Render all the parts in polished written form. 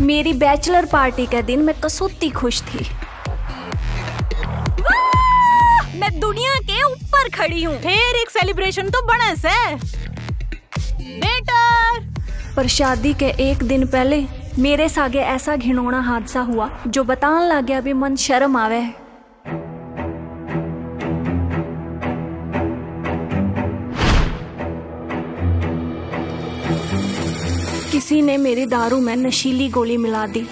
मेरी bachelor party के दिन मैं कसौती खुश थी। मैं दुनिया के ऊपर खड़ी हूँ। फिर एक सेलिब्रेशन तो बड़ा है बेटर। पर शादी के एक दिन पहले मेरे सागे ऐसा घिनौना हादसा हुआ जो बताने लग गया भी मन शर्म आवे। किसी ने मेरी दारू में नशीली गोली मिला दी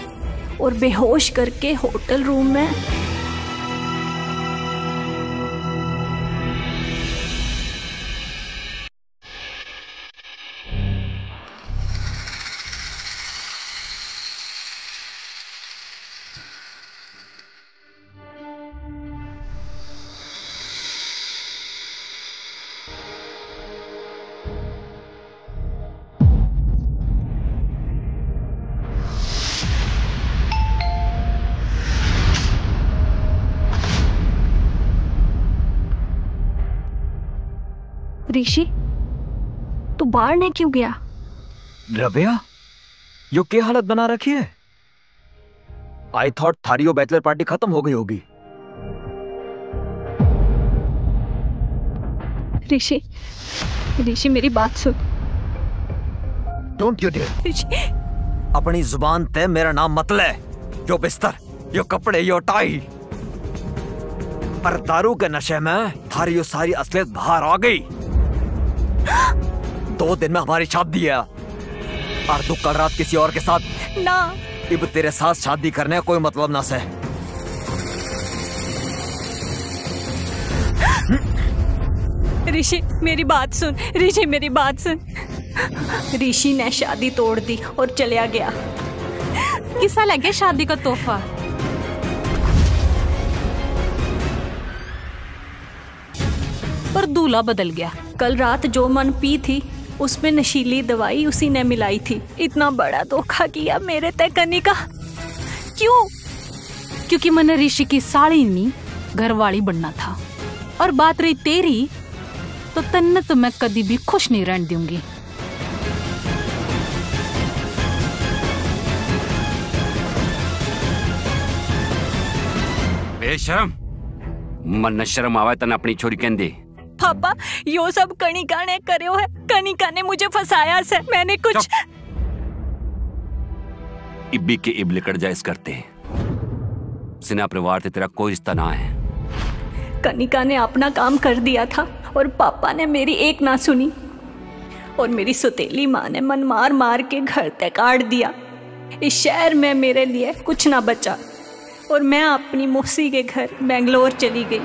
और बेहोश करके होटल रूम में ऋषि, तू बाहर ने क्यों गया? रबिया, यो क्या हालत बना रखी है? आई थॉट थारी बैचलर पार्टी खत्म हो गई होगी। ऋषि मेरी बात सुन। Don't you dare. ऋषि, अपनी जुबान ते मेरा नाम मत ले। यो बिस्तर, यो कपड़े, यो टाई। पर दारू के नशे में थारी यो सारी असलियत बाहर आ गई। 2 दिन में हमारी शादी है और तू कल रात किसी और के साथ ना। अब तेरे साथ शादी करने का कोई मतलब ना से। ऋषि मेरी बात सुन। ऋषि मेरी बात सुन। ऋषि ने शादी तोड़ दी और चलिया गया। किसा लगे शादी का तोहफा? पर दूल्हा बदल गया। कल रात जो मन पी थी उसमें नशीली दवाई उसी ने मिलाई थी। इतना बड़ा धोखा किया मेरे ते कनिका। क्यों? क्योंकि मैंने ऋषि की साड़ी नहीं घरवाली बनना था। और बात रही तेरी, तो तन्ने तो मैं कभी भी खुश नहीं रहने दूंगी। बेशरम, मन न शर्म आवे तन अपनी छोरी कहंदे। पापा, यो सब कनिका ने करो है। कनिका ने मुझे फंसाया से। मैंने कुछ इब्बी के इब लिकड़ जायज करते। सिन्हा परिवार से तेरा कोई रिश्ता ना है। कनिका ने अपना काम कर दिया था और पापा ने मेरी एक ना सुनी। और मेरी सुतेली माँ ने मन मार मार के घर तक काट दिया। इस शहर में मेरे लिए कुछ ना बचा और मैं अपनी मौसी के घर बेंगलोर चली गई।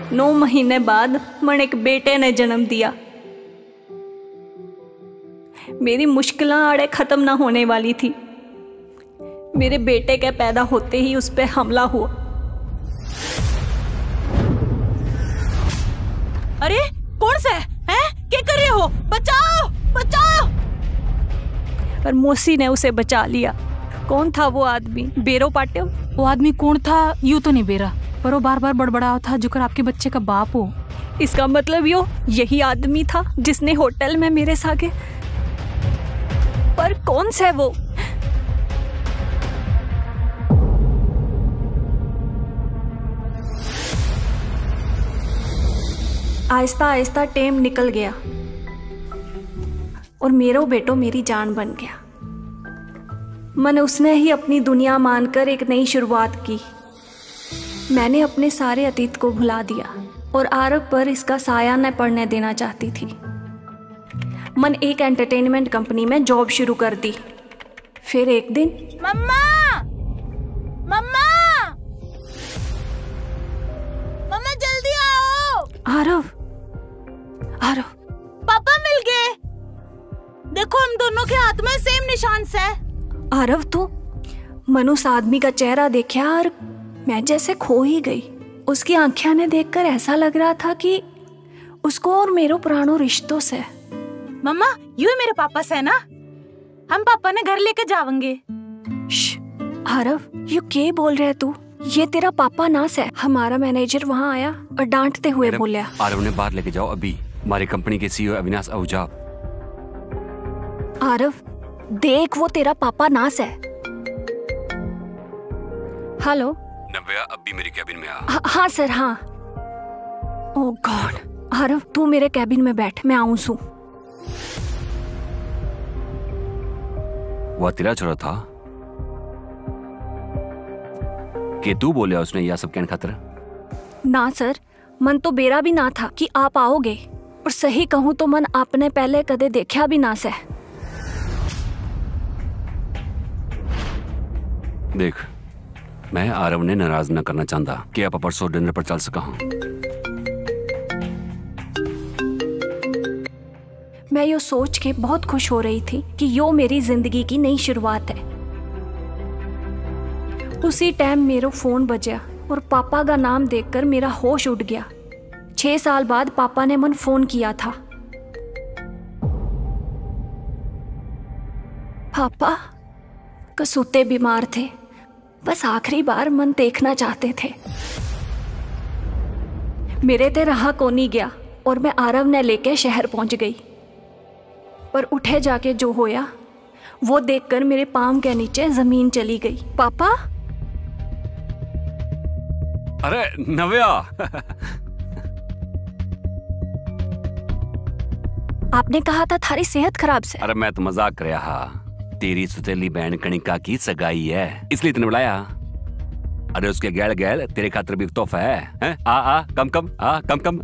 9 महीने बाद मन एक बेटे ने जन्म दिया। मेरी मुश्किलें आड़े खत्म ना होने वाली थी। मेरे बेटे के पैदा होते ही उस पे हमला हुआ। अरे कौन सा है? क्या कर रहे हो? बचाओ बचाओ! पर मौसी ने उसे बचा लिया। कौन था वो आदमी? बेरो पाटिल? वो आदमी कौन था यूं तो नहीं बेरा, पर वो बार बार बड़बड़ाओ था जो कर आपके बच्चे का बाप हो। इसका मतलब यही आदमी था जिसने होटल में मेरे सागे। पर कौन सा है वो? आहिस्ता आहिस्ता टेम निकल गया और मेरो बेटो मेरी जान बन गया। मैंने उसने ही अपनी दुनिया मानकर एक नई शुरुआत की। मैंने अपने सारे अतीत को भुला दिया और आरव पर इसका साया न पड़ने देना चाहती थी। मन एक एंटरटेनमेंट कंपनी में जॉब शुरू कर दी। फिर एक दिन मम्मा मम्मा मम्मा जल्दी आओ। आरव, आरव, पापा मिल गए। देखो हम दोनों के हाथ में सेम निशान से। आरव, तो मनुष्य आदमी का चेहरा देखा और मैं जैसे खो ही गई। उसकी आंखें ने देखकर ऐसा लग रहा था कि उसको और मेरो पुरानो रिश्तों से। मम्मा यू ही मेरे पापा से ना। हम पापा ने घर लेके जावेंगे। आरव, ये क्या बोल रहे तू? ये तेरा पापा ना से। हमारा मैनेजर वहाँ आया और डांटते हुए बोला, आरव ने बाहर लेके जाओ अभी। हमारी कंपनी के सीईओ अविनाश आहूजा। आरव, देख वो तेरा पापा नास है। हेलो नव्या, अब भी मेरी कैबिन में आ। हाँ सर हाँ। ओह गॉड, आरव तू मेरे कैबिन में बैठ, मैं आऊं सू। वह तेरा छोरा था कि तू बोलिया उसने यह सब कहने खातिर? ना सर, मन तो बेरा भी ना था कि आप आओगे, और सही कहूं तो मन आपने पहले कदे देखा भी ना से। देख, मैं आरव ने नाराज न करना चाहता कि आप परसों डिनर पर चल सका हूं। मैं यो सोच के बहुत खुश हो रही थी कि यो मेरी जिंदगी की नई शुरुआत है। उसी टाइम मेरा फोन बजा और पापा का नाम देखकर मेरा होश उड़ गया। 6 साल बाद पापा ने मन फोन किया था। पापा कसूते बीमार थे, बस आखिरी बार मन देखना चाहते थे। मेरे ते रहा कोनी गया और मैं आरव ने लेके शहर पहुंच गई। पर उठे जाके जो होया वो देखकर मेरे पाँव के नीचे जमीन चली गई। पापा। अरे नव्या। आपने कहा था थारी सेहत खराब से। अरे मैं तो मजाक कर रहा हा। तेरी सुतेली बहन कणिका की सगाई है, इसलिए तूने बुलाया। अरे उसके गैल गैल तेरे खातिर भी तोहफा है? आ कम कम, आ कम कम।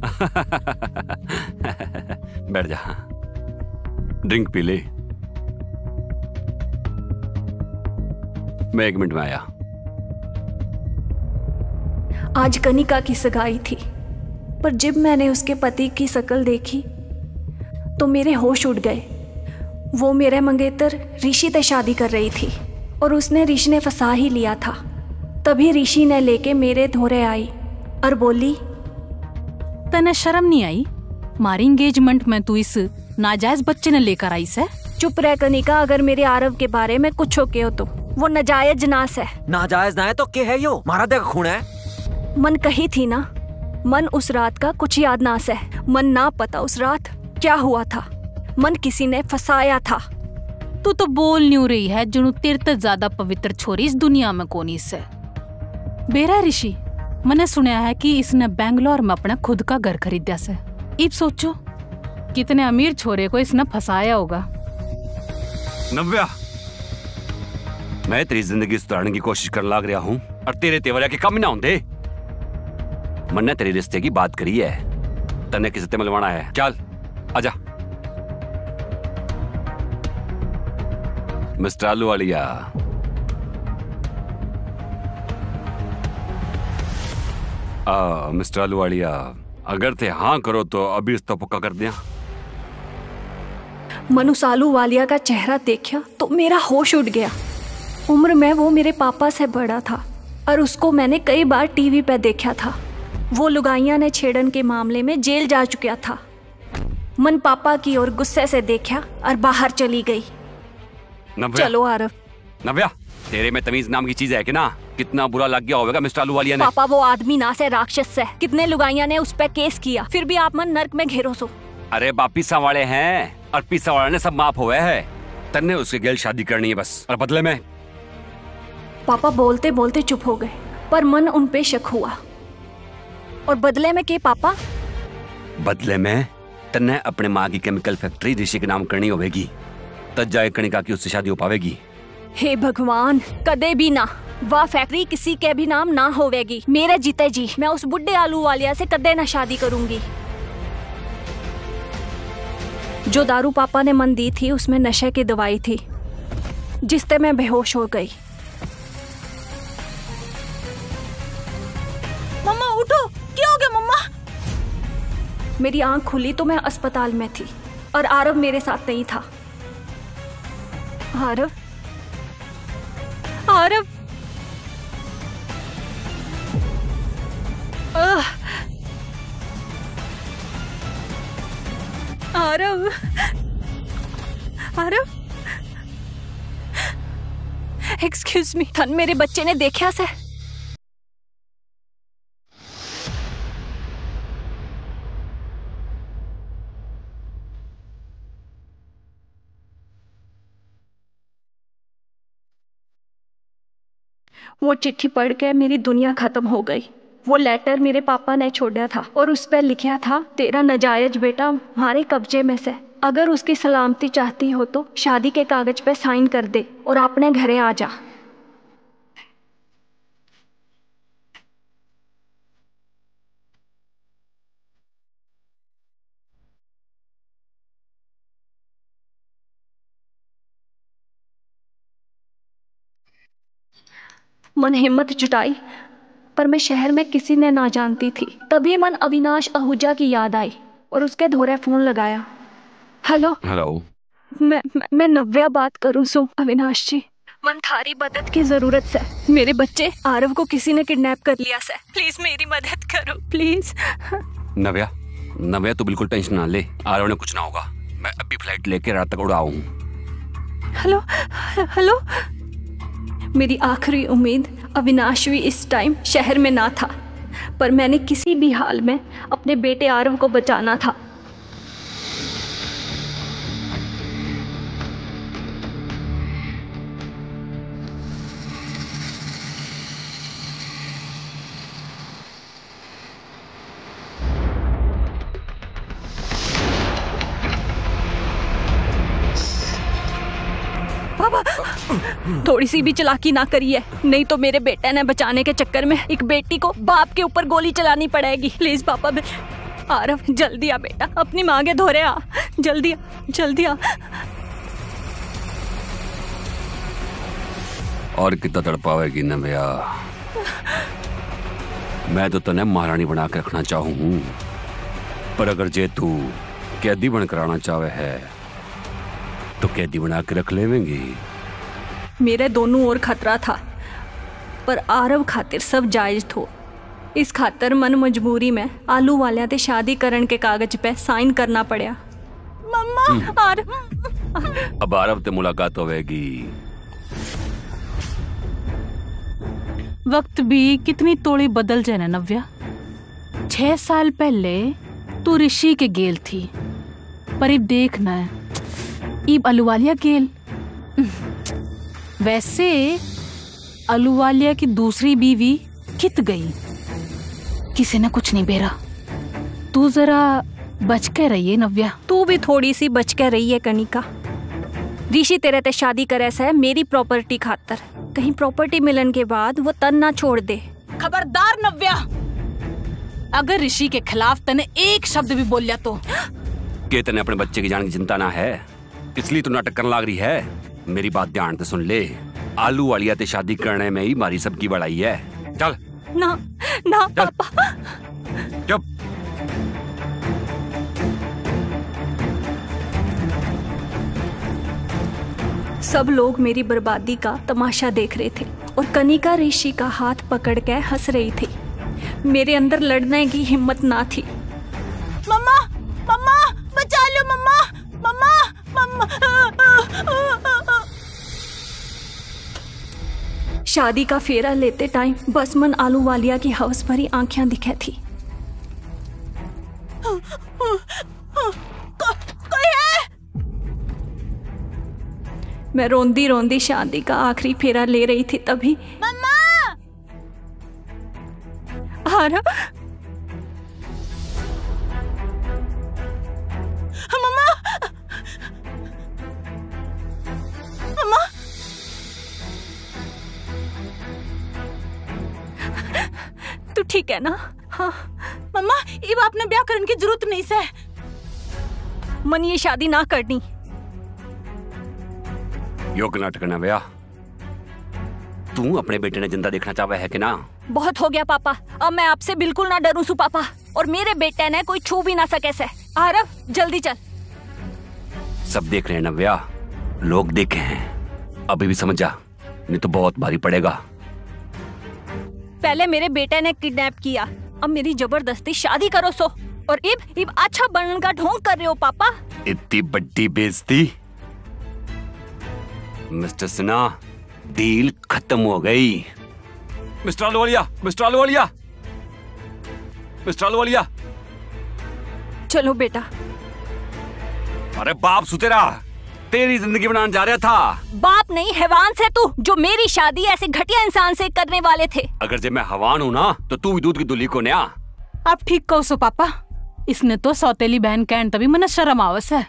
बैठ जा, ड्रिंक पी ले। मैं 1 मिनट में आया। आज कनिका की सगाई थी, पर जब मैंने उसके पति की शक्ल देखी तो मेरे होश उड़ गए। वो मेरे मंगेतर ऋषि से शादी कर रही थी और उसने ऋषि ने फंसा ही लिया था। तभी ऋषि ने लेके मेरे धोरे आई और बोली, तने शर्म नहीं आई? मारी एंगेजमेंट में तू इस नाजायज बच्चे ने लेकर आई से? चुप रह कनिका, अगर मेरे आरव के बारे में कुछ हो के हो तो वो नाजायज नास है। नाजायज ना है तो क्या है यो? मारा देखा खून है। मन कही थी ना, मन उस रात का कुछ याद नास है। मन ना पता उस रात क्या हुआ था। मन किसी ने फंसाया था। तू तो बोल नहीं रही है जुनू तेरे ते ज्यादा पवित्र छोरी इस दुनिया में कोनी से। बेरा ऋषि, मैंने सुना है कि इसने बेंगलोर में अपना खुद का घर खरीदा से। इब सोचो कितने अमीर छोरे को इसने फंसाया होगा। नव्या, मैं तेरी जिंदगी सुधारने की कोशिश कर लाग रहा हूँ और तेरे तेवरिया के कम ना होंगे। मैंने तेरे रिश्ते की बात करी है, तन्ने किसी से मिलवाना है। चल आजा। मिस्टर आलूवालिया, मिस्टर आलूवालिया, अगर ते हाँ करो तो अभी इस तो पक्का कर दिया। मनुष आलूवालिया का चेहरा देखा तो मेरा होश उड़ गया। उम्र में वो मेरे पापा से बड़ा था और उसको मैंने कई बार टीवी पे देखा था। वो लुगाइयां ने छेड़न के मामले में जेल जा चुका था। मन पापा की ओर गुस्से से देखा और बाहर चली गई। चलो आरव। नव्या, तेरे में तमीज नाम की चीज है कि ना? कितना बुरा लग गया होगा मिस्टर आलूवालिया ने। पापा वो आदमी ना से राक्षस से। कितने लुगाइयां ने उस पे केस किया, फिर भी आप मन नर्क में घेरो सो। अरे बाप पीसा वाले हैं और पीसा वाले ने सब माफ हुए है। तन्ने उसके गेल शादी करनी है बस, और बदले में। पापा बोलते बोलते चुप हो गए, पर मन उन पे शक हुआ। और बदले में के पापा? बदले में तन्ने अपने माँ की केमिकल फैक्ट्री ऋषि के नाम करनी होगी, तब जाए कणिका की उससे शादी हो पावेगी। हे भगवान, कदे भी ना वह फैक्ट्री किसी के भी नाम ना होवेगी। मेरे जीते जी मैं उस बुड्ढे आलूवालिया से कदे ना शादी करूंगी। जो दारू पापा ने मन दी थी उसमें नशे की दवाई थी, जिससे मैं बेहोश हो गई। मम्मा उठो, क्या हो गया मम्मा? मेरी आंख खुली तो मैं अस्पताल में थी और आरव मेरे साथ नहीं था। आरव, आरव, आरव, आरव, एक्सक्यूज मी, थन मेरे बच्चे ने देखा से। वो चिट्ठी पढ़ के मेरी दुनिया खत्म हो गई। वो लेटर मेरे पापा ने छोड़ा था और उस पर लिखा था, तेरा नाजायज बेटा हमारे कब्जे में से, अगर उसकी सलामती चाहती हो तो शादी के कागज पे साइन कर दे और अपने घरे आ जा। मन हिम्मत जुटाई, पर मैं शहर में किसी ने ना जानती थी। तभी मन अविनाश आहूजा की याद आई और उसके धोरे फोन लगाया। हेलो हेलो, मैं नव्या बात करूं सो। अविनाश जी, मन थारी मदद की जरूरत से। मेरे बच्चे आरव को किसी ने किडनैप कर लिया से। प्लीज मेरी मदद करो प्लीज। नव्या तू बिल्कुल टेंशन ना ले, आरव ने कुछ ना होगा। मैं अभी फ्लाइट लेके रात तक उड़ाऊं। हेलो, मेरी आखिरी उम्मीद अविनाश भी इस टाइम शहर में ना था, पर मैंने किसी भी हाल में अपने बेटे आरव को बचाना था। थोड़ी सी भी चालाकी ना करिए, नहीं तो मेरे बेटे ने बचाने के चक्कर में एक बेटी को बाप के ऊपर गोली चलानी पड़ेगी। प्लीज पापा। आरव जल्दी आ बेटा, अपनी माँ के धोरे आ, जल्दी आ। और कितना तड़पावेगी नव्या? मैं तो तने महारानी बना के रखना चाहूं, पर अगर जे तू कैदी बन कराना चाहे है तो कैदी बना के रख लेवेंगी। मेरे दोनों ओर खतरा था, पर आरव खातिर सब जायज थो। इस खातर मन मजबूरी में आलू वालिया ते शादी करन के कागज पे साइन करना पड़ा। मम्मा आरव, अब आरव ते मुलाकात होवेगी। वक्त भी कितनी तोड़ी बदल जाए ना नव्या। 6 साल पहले तू ऋषि के गेल थी, पर इब देखना है इब अलूवालिया गेल। वैसे अलूवालिया की दूसरी बीवी कित गई, किसी ने कुछ नहीं बेरा। तू जरा बच के रहिए नव्या। तू भी थोड़ी सी बच के रही है कनिका। ऋषि तेरे ते शादी करे से मेरी प्रॉपर्टी खातर, कहीं प्रॉपर्टी मिलन के बाद वो तन ना छोड़ दे। खबरदार नव्या, अगर ऋषि के खिलाफ तने एक शब्द भी बोल लिया तो। के तने अपने बच्चे की जान की चिंता ना है, इसलिए तू नाटक करने लग रही है। मेरी बात ध्यान से सुन ले, आलू वालिया ते शादी करने में ही मारी सबकी बड़ाई है। चल ना चल। पापा। चुप। सब लोग मेरी बर्बादी का तमाशा देख रहे थे और कनिका ऋषि का हाथ पकड़ के हंस रही थी। मेरे अंदर लड़ने की हिम्मत ना थी। मम्मा बचा लो मम्मा। शादी का फेरा लेते टाइम बस मन आलू वालिया की हवस भरी आंखें दिखे थी। कोई है? मैं रोंदी रोंदी शादी का आखिरी फेरा ले रही थी, तभी मम्मा आरव। तू ठीक है ना? हाँ मम्मा, इब आपने ब्याह करने की जरूरत नहीं से। मन ये शादी ना करनी। योग नाटक ना ब्याह। तू अपने बेटे ने जिंदा देखना चाहे है कि ना? बहुत हो गया पापा, अब मैं आपसे बिल्कुल ना डरूं सु पापा, और मेरे बेटे ने कोई छू भी ना सके से। आरव जल्दी चल। सब देख रहे हैं नव्या, लोग देखे हैं, अभी भी समझ जा, नहीं तो बहुत भारी पड़ेगा। पहले मेरे बेटे ने किडनैप किया, अब मेरी जबरदस्ती शादी करो सो, और इब अच्छा बनने का ढोंग कर रहे हो पापा। इतनी बड़ी बेइज्जती। मिस्टर सिन्हा, डील खत्म हो गई। मिस्टर आलूवालिया। चलो बेटा। अरे बाप सुतेरा, तेरी जिंदगी बनाने जा रहा था। बाप नहीं हैवान से तू, जो मेरी शादी ऐसे घटिया इंसान से करने वाले थे। अगर जब मैं हवान हूँ ना तो तू भी दूध की दुली को न्या। आप ठीक कहो सो पापा, इसने तो सौतेली बहन कहन तभी मन शर्म आवस है।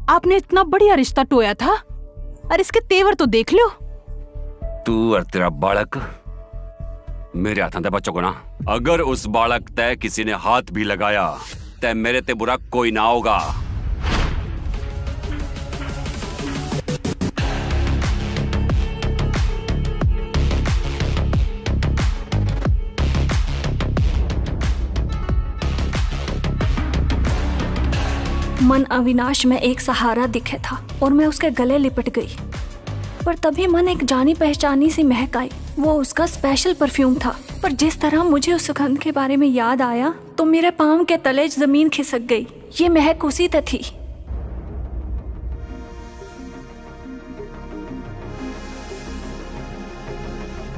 आपने इतना बढ़िया रिश्ता टोया था और इसके तेवर तो देख लो। तू और तेरा बालक मेरे हाथों ते बच्चों को ना, अगर उस बालक तय किसी ने हाथ भी लगाया तय मेरे ते बुरा कोई ना होगा। मन अविनाश में एक सहारा दिखे था और मैं उसके गले लिपट गई। पर तभी मन एक जानी पहचानी सी महक आई। वो उसका स्पेशल परफ्यूम था। पर जिस तरह मुझे उस सुगंध के बारे में याद आया तो मेरे पाँव के तले जमीन खिसक गई। ये महक उसी ते थी।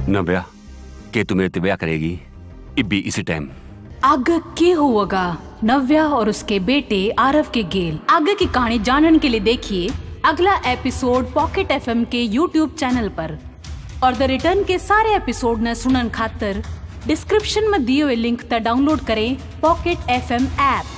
नव्या, के तू मेरे ते ब्याह करेगी इब्बी इसी टाइम? आगे क्या होगा नव्या और उसके बेटे आरव के गेल। आगे की कहानी जानने के लिए देखिए अगला एपिसोड पॉकेट एफएम के यूट्यूब चैनल पर। और द रिटर्न के सारे एपिसोड न सुनन खातर डिस्क्रिप्शन में दिए हुए लिंक तक डाउनलोड करें पॉकेट एफएम ऐप।